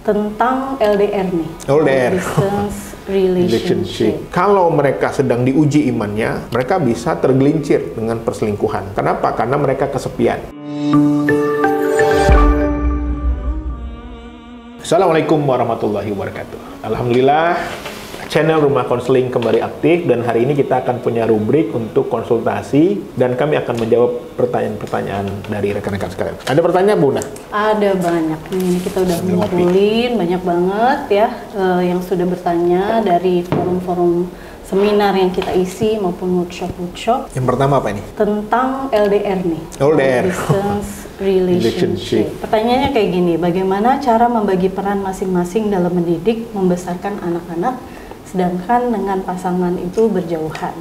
tentang LDR nih. LDR. Distance relationship. Kalau mereka sedang diuji imannya, mereka bisa tergelincir dengan perselingkuhan. Kenapa? Karena mereka kesepian. Assalamualaikum warahmatullahi wabarakatuh. Alhamdulillah, channel Rumah Konseling kembali aktif dan hari ini kita akan punya rubrik untuk konsultasi dan kami akan menjawab pertanyaan-pertanyaan dari rekan-rekan sekalian. Ada pertanyaan, Bunda? Ada banyak nih, kita udah ngumpulin banyak banget ya yang sudah bertanya dari forum-forum seminar yang kita isi maupun workshop. Yang pertama apa ini? Tentang LDR nih. LDR. Distance relationship. Pertanyaannya kayak gini, bagaimana cara membagi peran masing-masing dalam mendidik, membesarkan anak-anak sedangkan dengan pasangan itu berjauhan?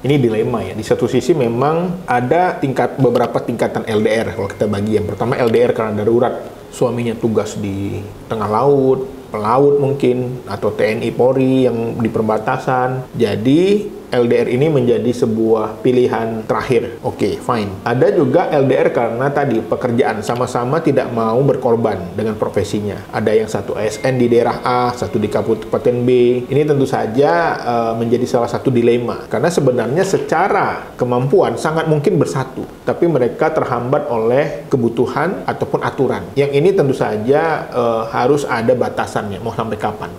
Ini dilema ya. Di satu sisi memang ada beberapa tingkatan LDR kalau kita bagi. Yang pertama LDR karena darurat, suaminya tugas di tengah laut, pelaut mungkin, atau TNI Polri yang di perbatasan. Jadi LDR ini menjadi sebuah pilihan terakhir. Oke, fine. Ada juga LDR karena tadi pekerjaan, sama-sama tidak mau berkorban dengan profesinya. Ada yang satu ASN di daerah A, satu di Kabupaten B. Ini tentu saja menjadi salah satu dilema. Karena sebenarnya secara kemampuan sangat mungkin bersatu, tapi mereka terhambat oleh kebutuhan ataupun aturan. Yang ini tentu saja harus ada batasannya, mau sampai kapan.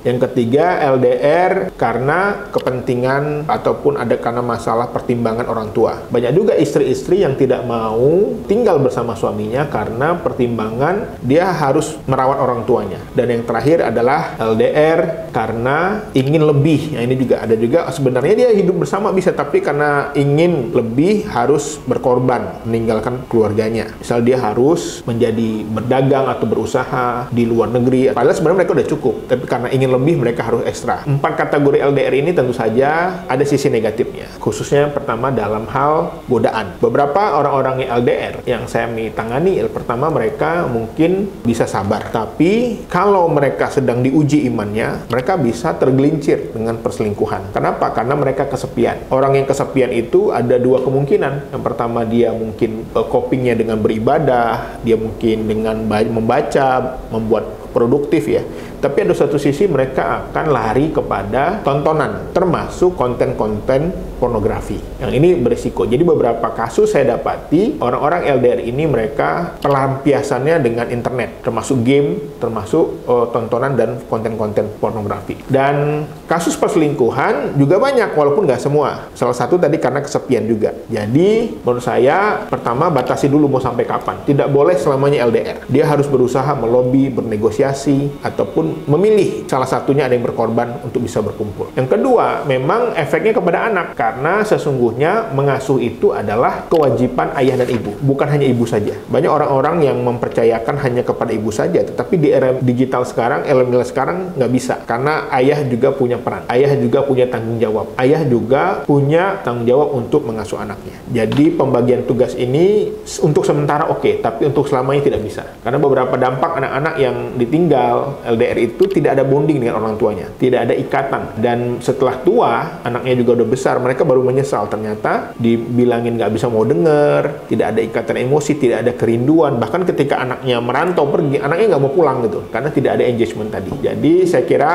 Yang ketiga, LDR karena kepentingan ataupun ada karena masalah pertimbangan orang tua. Banyak juga istri-istri yang tidak mau tinggal bersama suaminya karena pertimbangan dia harus merawat orang tuanya. Dan yang terakhir adalah LDR karena ingin lebih. Nah, ini juga ada juga sebenarnya dia hidup bersama bisa, tapi karena ingin lebih harus berkorban, meninggalkan keluarganya. Misal dia harus menjadi berdagang atau berusaha di luar negeri. Padahal sebenarnya mereka udah cukup, tapi karena ingin lebih mereka harus ekstra. 4 kategori LDR ini tentu saja ada sisi negatifnya. Khususnya pertama dalam hal godaan. Beberapa orang-orang yang LDR yang saya tangani, pertama mereka mungkin bisa sabar. Tapi kalau mereka sedang diuji imannya, mereka bisa tergelincir dengan perselingkuhan. Kenapa? Karena mereka kesepian. Orang yang kesepian itu ada dua kemungkinan. Yang pertama dia mungkin copingnya dengan beribadah, dia mungkin dengan membaca, membuat produktif ya. Tapi ada satu sisi mereka akan lari kepada tontonan, termasuk konten-konten pornografi. Yang ini berisiko. Jadi beberapa kasus saya dapati orang-orang LDR ini mereka pelampiasannya dengan internet, termasuk game, termasuk tontonan dan konten-konten pornografi. Dan kasus perselingkuhan juga banyak, walaupun nggak semua. Salah satu tadi karena kesepian juga. Jadi menurut saya pertama batasi dulu mau sampai kapan. Tidak boleh selamanya LDR. Dia harus berusaha melobi, bernegosiasi, ataupun memilih salah satunya ada yang berkorban untuk bisa berkumpul. Yang kedua, memang efeknya kepada anak karena sesungguhnya mengasuh itu adalah kewajiban ayah dan ibu, bukan hanya ibu saja. Banyak orang-orang yang mempercayakan hanya kepada ibu saja, tetapi di era digital sekarang, milenial sekarang nggak bisa karena ayah juga punya peran, ayah juga punya tanggung jawab, ayah juga punya tanggung jawab untuk mengasuh anaknya. Jadi pembagian tugas ini untuk sementara oke, tapi untuk selamanya tidak bisa karena beberapa dampak anak-anak yang ditinggal LDR itu tidak ada bonding dengan orang tuanya, tidak ada ikatan, dan setelah tua anaknya juga udah besar, mereka baru menyesal ternyata dibilangin nggak bisa mau denger, tidak ada ikatan emosi, tidak ada kerinduan, bahkan ketika anaknya merantau pergi, anaknya nggak mau pulang gitu karena tidak ada engagement tadi. Jadi saya kira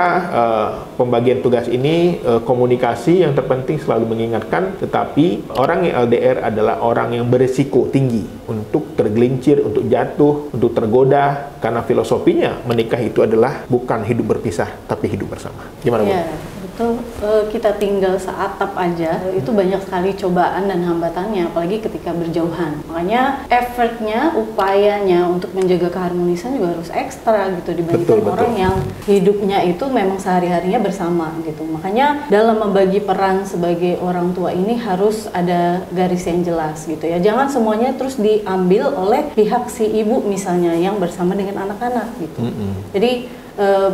pembagian tugas ini komunikasi yang terpenting selalu mengingatkan, tetapi orang yang LDR adalah orang yang berisiko tinggi untuk tergelincir, untuk jatuh, untuk tergoda karena filosofinya menikah itu adalah bukan hidup berpisah, tapi hidup bersama. Gimana, Bu? Ya, betul. Kita tinggal seatap aja, itu banyak sekali cobaan dan hambatannya, apalagi ketika berjauhan. Makanya effortnya, upayanya untuk menjaga keharmonisan juga harus ekstra gitu dibandingkan orang yang hidupnya itu memang sehari-harinya bersama gitu. Makanya dalam membagi peran sebagai orang tua ini harus ada garis yang jelas gitu ya. Jangan semuanya terus diambil oleh pihak si ibu misalnya yang bersama dengan anak-anak gitu. Jadi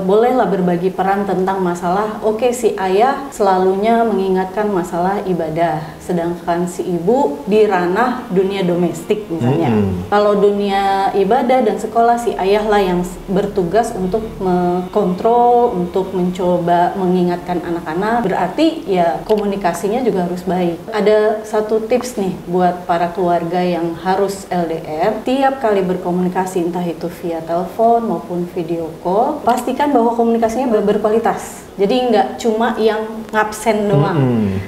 bolehlah berbagi peran tentang masalah, oke, si ayah selalunya mengingatkan masalah ibadah, sedangkan si ibu di ranah dunia domestik misalnya. Kalau dunia ibadah dan sekolah, si ayah lah yang bertugas untuk mengkontrol, untuk mencoba mengingatkan anak-anak. Berarti ya komunikasinya juga harus baik. Ada satu tips nih buat para keluarga yang harus LDR, tiap kali berkomunikasi entah itu via telepon maupun video call, pastikan bahwa komunikasinya berkualitas. Jadi nggak cuma yang ngabsen doang,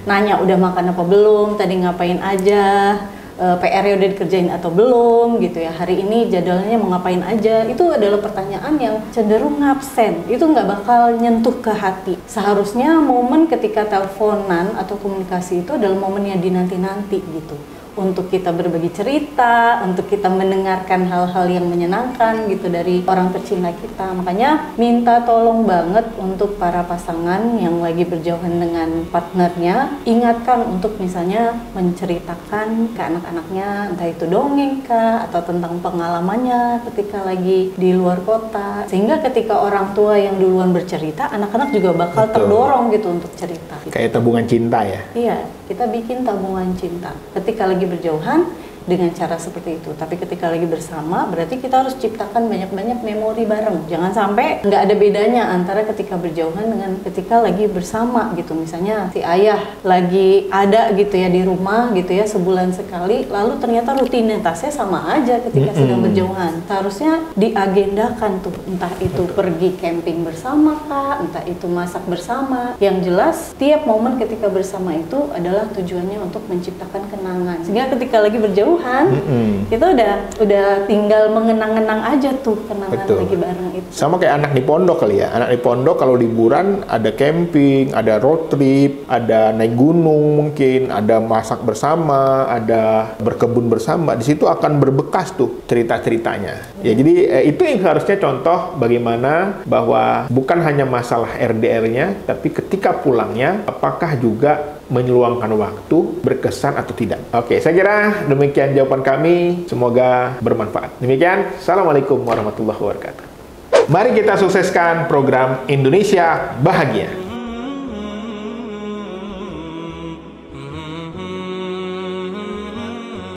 nanya udah makan apa belum, tadi ngapain aja, PR-nya udah dikerjain atau belum gitu ya, hari ini jadwalnya mau ngapain aja. Itu adalah pertanyaan yang cenderung ngabsen, itu nggak bakal nyentuh ke hati. Seharusnya momen ketika teleponan atau komunikasi itu adalah momen yang dinanti-nanti gitu, untuk kita berbagi cerita, untuk kita mendengarkan hal-hal yang menyenangkan gitu dari orang tercinta kita. Makanya minta tolong banget untuk para pasangan yang lagi berjauhan dengan partnernya, ingatkan untuk misalnya menceritakan ke anak-anaknya, entah itu dongeng kah, atau tentang pengalamannya ketika lagi di luar kota. Sehingga ketika orang tua yang duluan bercerita, anak-anak juga bakal terdorong gitu untuk cerita. Kayak tabungan cinta ya? Iya, kita bikin tabungan cinta. Ketika lagi berjauhan dengan cara seperti itu, tapi ketika lagi bersama berarti kita harus ciptakan banyak-banyak memori bareng. Jangan sampai nggak ada bedanya antara ketika berjauhan dengan ketika lagi bersama gitu. Misalnya si ayah lagi ada gitu ya di rumah gitu ya sebulan sekali, lalu ternyata rutinitasnya sama aja ketika sedang berjauhan. Seharusnya diagendakan tuh, entah itu pergi camping bersama kah, entah itu masak bersama. Yang jelas tiap momen ketika bersama itu adalah tujuannya untuk menciptakan kenangan. Sehingga ketika lagi berjauhan kita udah tinggal mengenang-enang aja tuh kenangan lagi bareng itu. Sama kayak anak di pondok kali ya. Anak di pondok kalau liburan ada camping, ada road trip, ada naik gunung mungkin, ada masak bersama, ada berkebun bersama. Di situ akan berbekas tuh cerita-ceritanya. Ya jadi itu yang harusnya contoh bagaimana bahwa bukan hanya masalah RDR-nya, tapi ketika pulangnya apakah juga menyuangkan waktu, berkesan atau tidak. Oke, saya kira demikian jawaban kami. Semoga bermanfaat. Demikian, Assalamualaikum warahmatullahi wabarakatuh. Mari kita sukseskan program Indonesia Bahagia.